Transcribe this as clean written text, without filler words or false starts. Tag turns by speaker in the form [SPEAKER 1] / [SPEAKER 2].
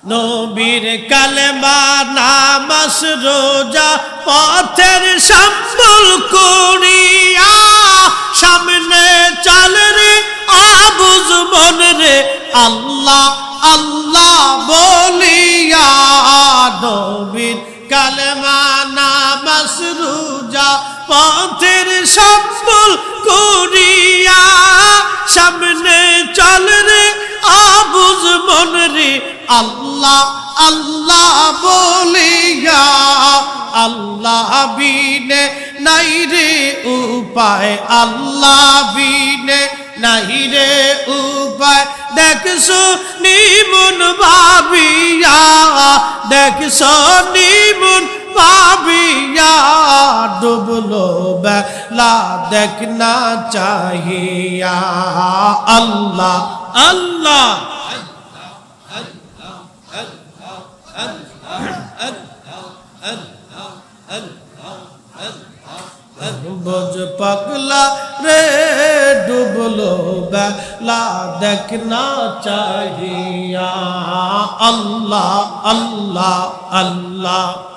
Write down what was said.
[SPEAKER 1] নবীর কালেমা নামাজ রোজা পথের সম্বল করিয়া সামনে চল রে আবুজ মন রে আল্লাহ আল্লাহ বলিয়া নবীর কালেমা নামাজ রোজা পথের সম্বল করিয়া সামনে চল রে আবুজ মন রে আল্লাহ আল্লাহ বলিয়া আল্লাহ বিনে নাই রে উপায় আল্লাহ বিনে নাই রে উপায় দেখছো নিমন ভাবিয়া দেখছো নিমন ভাবিয়া ডুবলো বেলা দেখ না চাহিয়া আল্লাহ আল্লাহ বোঝ পাগলা রে ডুবলো বেলা দেখ না চাহিয়া আল্লাহ আল্লাহ আল্লাহ